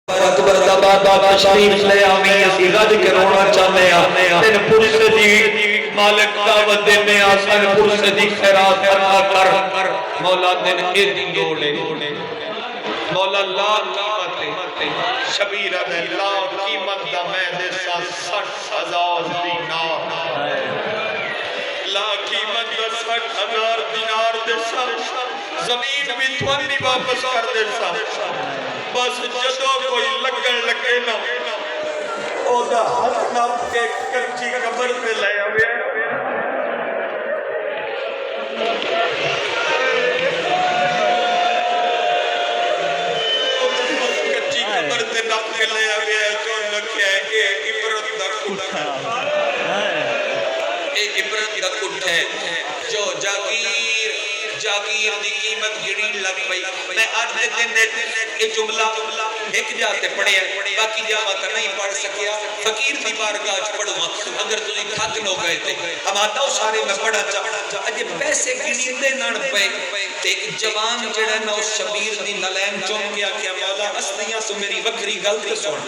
اکبر دا بابا تشریف لے آویں اسی گج کے رونا چاہنے تین پرس دی مالک دعوت دینے آسان پرس دی خیرات عطا کر مولا دن اے دن دوڑے مولا لا قیمت شبیر دے لا قیمت دا میں دے سا 60,000 دینار لا قیمت دا 60,000 دینار دے سا زمین بھی تھوڑی واپس کر دے سا بس جدو کوئی لگن لگے نا او دا ہاتھ ناپ کے کچی قبر پہ لے آوے کچی قبر پہ ناپ کے لے آوے تو لکھے اے عبرت دا کٹ اے عبرت دا کٹ ہے جو جاگیر دی قیمت گڑی لگ پئی میں آج دے دن یہ جملہ ایک جاتے پڑھے ہیں باقی جامعہ کا نہیں پڑھ سکیا فقیر دی بارگاہ پڑھوا اگر تجھے کھاتن ہو گئے تھے ہم آتا ہوں سارے میں پڑھا چاہتا اجے پیسے گڑی دے نان پے ایک جوان جڑا نا اس شبیر دی نلین چوم گیا کہ مولا ہستیاں تو میری وکری غلط سن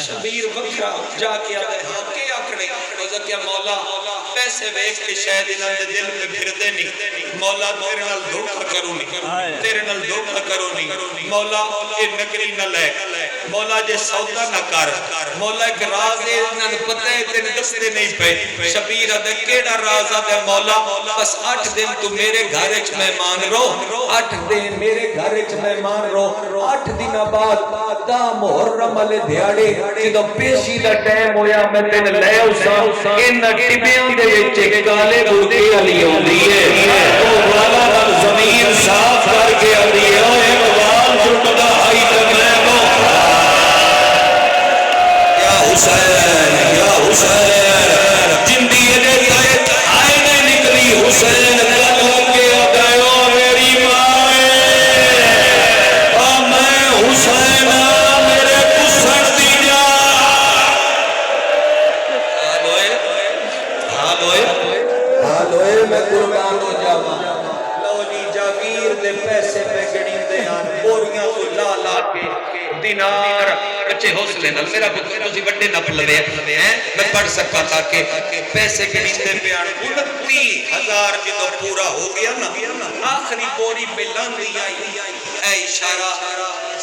شبیر وکرا جا کے آتا ہے ہاں کے آکڑے روزہ کیا مولا پیسے ویک کے شاید انہاں دے دل پہ پھر دے نہیں مولا تیرے نال دھوکہ کروں نہیں تیرے نال دھوکہ کروں نہیں مولا اے نگری نہ لے مولا جے سودا نہ کر مولا ایک راز ہے انہاں نے پتہ ہے تیرے دستے نہیں پہ شبیر دے کیڑا راز ہے مولا بس 8 دن تو میرے گھر وچ مہمان رو 8 دن میرے گھر وچ مہمان رو 8 دن بعد دا محرم والے دیہاڑے جدوں پیشی دا ٹائم ہویا میں تین لے اوساں ان ٹبیاں دے وچ کالے برقے والی ہوندی ہے او والا زمین صاف کر کے آدھی ہے اوے موال جھٹدا آئی تے میں کو یا حسین جندی دے آئے نے نکلی حسین کل کے آدھائیو میری ماں او میں حسین میرے کسن دی جا حال ہوئے میں قربان ہو جاواں لو جی جاگیر دے پیسے پہ گڑی دے آن بوریاں تو لا لا کے دینار بچے حوصلے نال میرا پتر تسی بڑے نہ پلوے ہیں میں پڑھ سکا تھا کہ پیسے گڑی دے پہ آن 29,000 جدو پورا ہو گیا نا آخری بوری پہ لاندی آئی اے اشارہ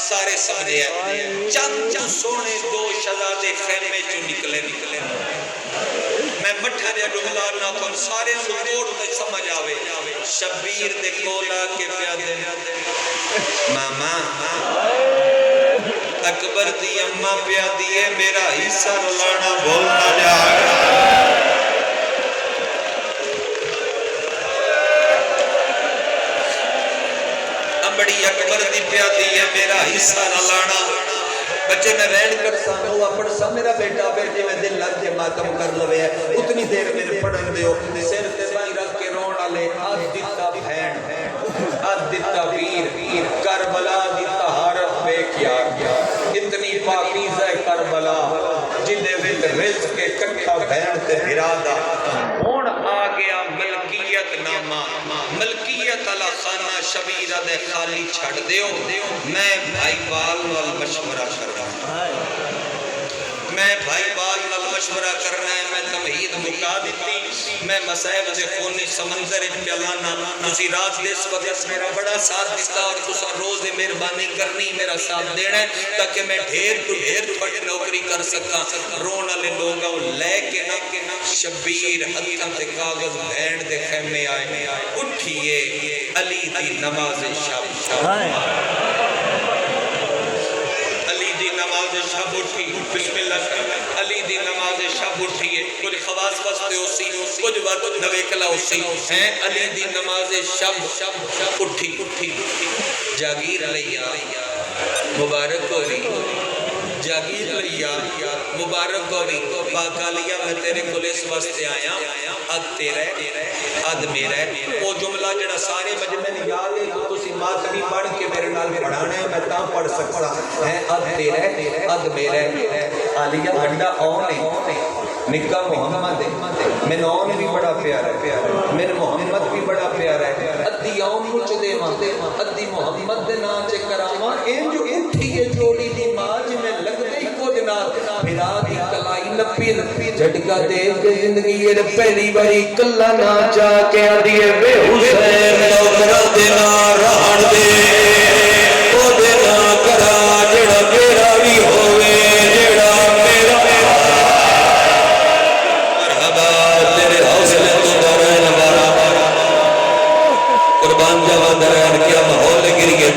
سارے سمجھے ہیں چند سونے 2 شہزادے خیمے چو نکلے میں مٹھا دے جملہ نہ کن سارے سپورٹ تے سمجھ آوے شبیر دے کولا کے پیادے ماما اکبر دی اممہ پیادی ہے میرا حصہ رلانا بولنا جا بڑی اکبر دی پیادی ہے میرا حصہ رلانا بچے میں رین کر سا ہوا پڑھ سا میرا بیٹا بیٹے میں دل لگ کے ماتم کر لوے ہے اتنی دیر میرے پڑھن دیو سیر تے بائی رکھ کے رونا لے آج دیتا بھین آج دیتا ویر کربلا دی طہارت بے کیا اتنی پاکیزہ کربلا جنہیں ویت رزق کے کٹھا بھین تے ارادہ ہون آ گیا ملکیت نامہ ملکیت اللہ خانہ شبیرہ دے خالی چھڑ دیو میں بھائی بال وال مشورہ کر رہا ہوں میں بھائی بال نال مشورہ کرنا ہے میں تمہید مکا دیتی میں مسائب سے خونی سمندر پیلانا تسی رات دیس وقت میرا بڑا ساتھ دیتا اور تسا روز مہربانی کرنی میرا ساتھ دینا ہے تاکہ میں ڈھیر تو ڈھیر تھوڑی نوکری کر سکا رونا لے لوگا لے کے نا شبیر حتیٰ تے کاغذ بینڈ دے خیمے آئے اٹھئے علی دی نماز شب علی دی نماز شب اٹھی بسم اللہ کرنا علی دی نماز شب اٹھیے کچھ خواص بستے اسی کچھ بات نویکلا اسی ہیں علی دی نماز شب اٹھی جاگیر لیا مبارک ہوئی جاگیر لیا مبارک ہوئی باقا لیا میں تیرے کلیس واسطے آیا اد تیرے اد میرے وہ جملہ جڑا سارے مجمع یاد ہے تو تسی ماتمی پڑھ کے میرے نال پڑھانے ہیں میں تاں پڑھ سکتا ہے اد تیرے اد میرے آلیہ گھنڈا آنے نکا محمد ہے میں نون بھی بڑا پیارا ہے میرے محمد بھی بڑا پیارا ہے ادھی آن مجھ دے ماں ادھی محمد دے نام چے کراما این جو اٹھی ہے جوڑی دی ماں جی میں پھرا دی کلائی نپی جھٹکا دے کے زندگی یہ پہلی باری کلا نہ جا کے آدھیے بے حسین نوکرہ دینا رہن دے او دینا کرا جڑا میرا بھی ہوئے جڑا میرا مرحبا تیرے حوصلے تو دورین بارا قربان جوان درین کیا محول گر گیا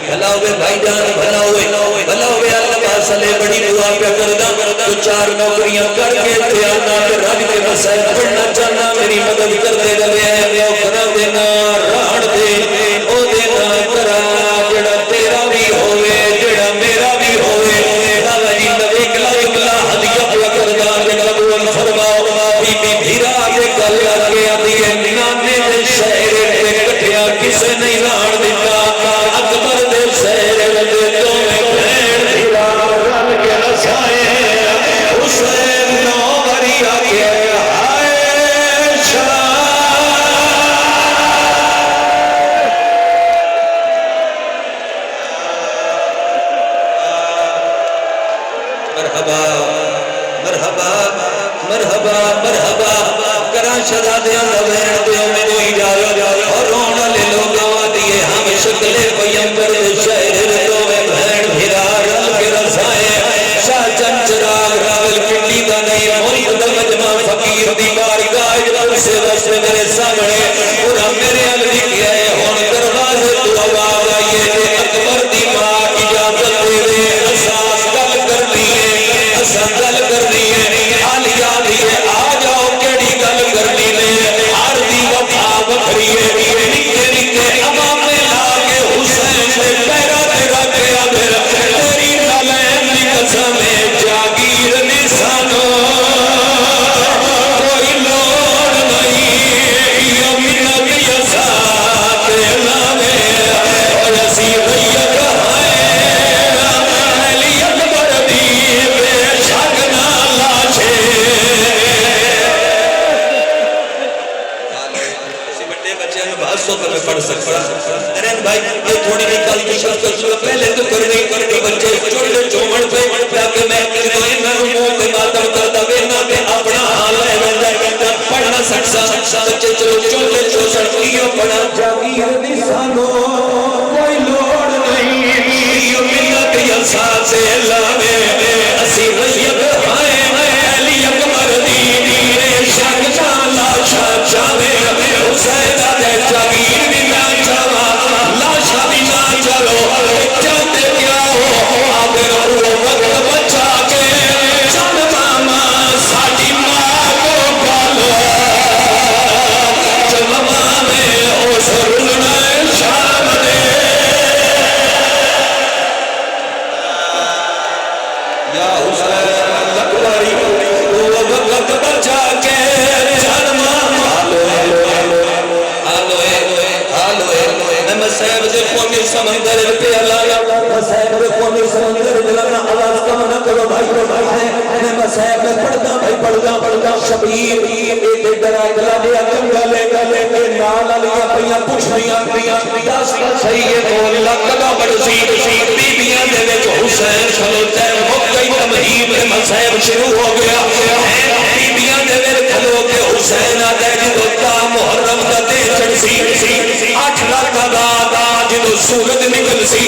بھلا ہوئے بھائی جان بھلا ہوئے اللہ صلی بڑی دعا پہ کردہ تو 4 نوکریاں کر کے تھے اللہ کے رب کے مسائل پڑھنا چاہنا میری مدد کر دے گلے ہیں او کرا دینا راڑ دے او دینا کرا جڑا تیرا بھی ہوئے جڑا میرا بھی ہوئے اللہ جی نبی کلا حدیہ پہ کردہ جڑا قبول فرماؤ بی بی بھیرا دے گل آگے آدھیے نانے دے شہر پہ کٹھیا کسے نہیں راڑ دیتا اکبر دے شہر دے تو میں بھین بھیرا رل کے رسائے حسین نوبری آگے آئے شاہ مرحبا مرحبا مرحبا مرحبا کران شہزادیاں دوین دیوں میں کوئی جایا اور رونا لے لوگاں دیئے ہم شکلے پیمبر شہر تو میں بہن بھیرا رل کے رسائے شاہ چنچراغ راول پنڈی دا نہیں مرید مجمع فقیر دی بارگاہ سے وقت میرے سامنے پورا میرے علی کیا ہے ہون دروازے تو آواز آئیے کہ اکبر دی ماں اجازت دے دے اساس گل کر دیئے اساس گل کر دیئے آلیا دیئے آ جاؤ کیڑی گل کر دیئے ہر دی وفا بکھری ہے نکے نکے امام میں لاغے حسین سے پیرا تیرا کیا میرا تیری نالین دی قسم جاگیر نسانو کوئی لوڑ نہیں یمین نبی ساتھ نامے اور اسی بھئی کہائے علی اکبر دی بے شک نالا چھے اسی بڑے بچے ہیں بہت سو میں پڑھ سکتا ارین بھائی یہ تھوڑی نکال کی شخص کر پہلے تو کرنے کرنے بچے چھوڑے چومن پہ تاکہ میں تو انہاں روموں پہ ماتم کرتا بینا پہ اپنا حال ہے پڑھنا سکسا بچے چلو چولے چوسڑ کیوں پڑھا جاگیر نسانو کوئی لوڑ نہیں یہ ملت یسا سے لاوے اسی غیب ہائے علی اکبر دی بے شک جالا شاہ چاہے حسین دے جاگیر بھی نہ چاہا لاشا بھی نہ چلو چاہتے کیا ہو آپ رو وقت بچا کے چند ماما ساڑی ماں کو پالو چند مامے او سرنا شام دے یا حسین لکواری وہ وقت بچا کے چند ماما میں مسیب دے قومی سمندر پہ اللہ مسیب دے قومی سمندر دلانا آواز کم نہ کرو بھائی کو بھائی ہے میں مسیب میں پڑھتا شبیر ایک ڈرا گلا دیا کنگا لے کے نال لیا پہیاں پوچھنیاں داستا صحیح ہے بول لکھنا بڑسی بی بیاں دے وچ حسین کھلوتا ہے مکئی تمہید میں مسیب شروع ہو گیا بی بیاں دے وچ کھلو کے حسین آتا ہے جدوتا محرم دا دے چڑسی 8 لاکھ بعد جدو سورج نکل سی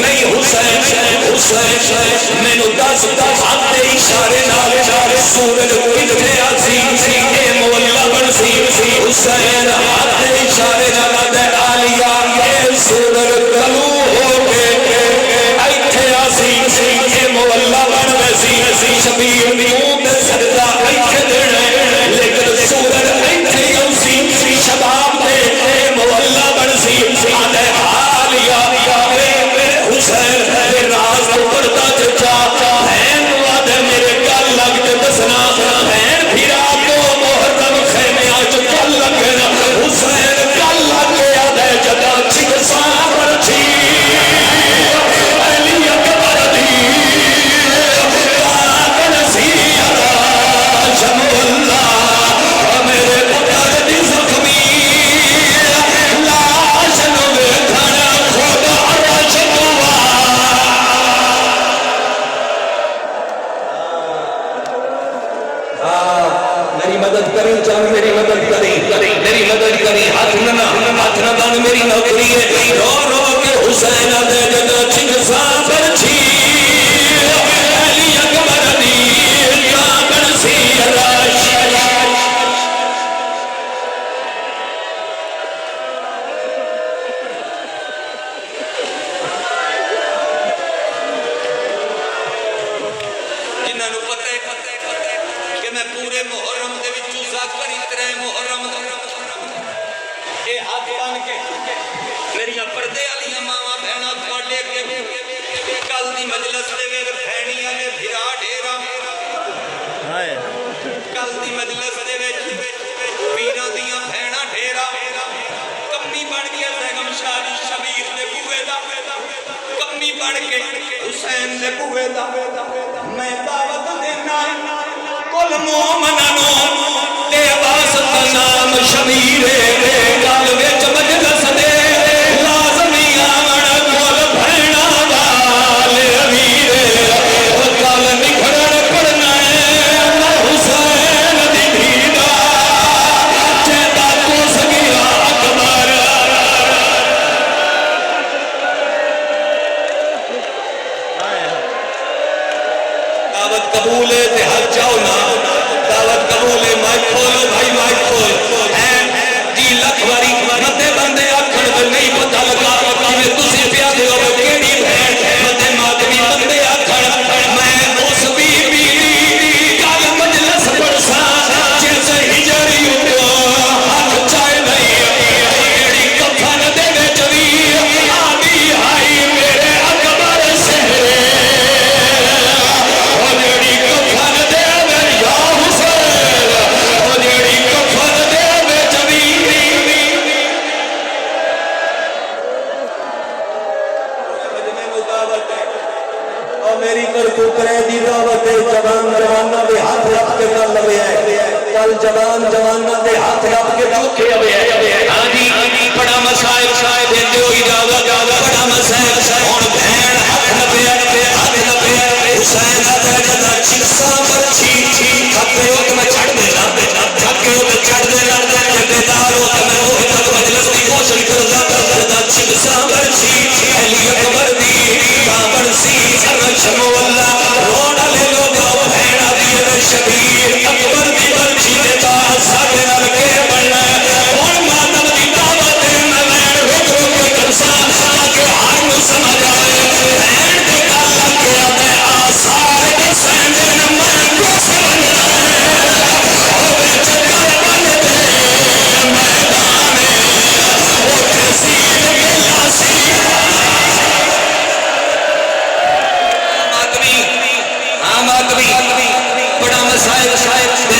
نہیں حسین میں نو 10 ہاتھ دے اشارے نال سورج کتنے آسی اے مولا بن سی حسین ہاتھ دے اشارے نال دے آلیا اے سورج کلو ہو کے ایتھے آسی اے مولا بن ویسی شبیر نیوں دے سجدہ ایتھے دینے لیکن سورج ایتھے آسی شباب دے اے مولا بن سی آدھے آلیا حسین دے راز کو پڑھتا چچا بہن وعدے میرے کل لگ کے دسنا بہن پھرا کو محرم خیمے آج کل لگنا حسین کل لگ کے آدھے جدا چھک سامر چھی علی اکبر دی مدد کری چل میری مدد کری میری مدد کری ہاتھ نہ بن میری نوکری ہے رو رو کے حسین دے جگہ چنگسا برچی علی اکبر دی کامن سی راش حسین دے بوے دا میں دعوت دینا کل مومنانو دے واسطہ نام شبیر گل وچ مجلس دے لازمی آمن کل بھیڑا والے امیر گل نکھڑن پڑنا ہے حسین دی بھیڑا چیتا کو سگیا اکبر دعوت قبول ہے تے ہر جاؤ نا دعوت قبول ہے مائک کھولو بھائی مائک کھول جی لکھ واری متے بندے آکھن تے نہیں پتہ لگا کہ تسی پیا دے ہو کیڑی بہن متے ماتمی بندے آکھن میں اس بی کل مجلس پڑسا جیسے ہجری اٹھو ہاتھ چائے نہیں کیڑی کفن دے وچ وی آدھی ہائی میرے اکبر سہرے جوان جوانہ دے ہاتھ رکھ کے چوکھے ہوئے ہیں بڑا مسائل شاید دیتے ہوئی جاوہ بڑا مسائل اور بہن ہاتھ نبے حسین دے جدا چکسا پر چھی کھپے ہو تو میں چھڑ دینا کھپے ہو تو چھڑ دینا جدے دار ہو تو میں روح تک مجلس کی کوشش کرتا جدا چکسا پر چھی علی اکبر دی کامن سی سرش مولا روڑا لے لو گا بہن آدھی شبیر اکبر دی برچی دیتا ساڑھے نرکے بڑھنا اور ماتم دی دعوت میں رک کے کرسا تاکہ ہر نو سمجھ آئے بہن دے کالا کیا میں آسار حسین دے نمان کو سے بننا اور بے چکر بن دے میدان وہ تحصیل گلا سی آماتمی بڑا مسائل شاید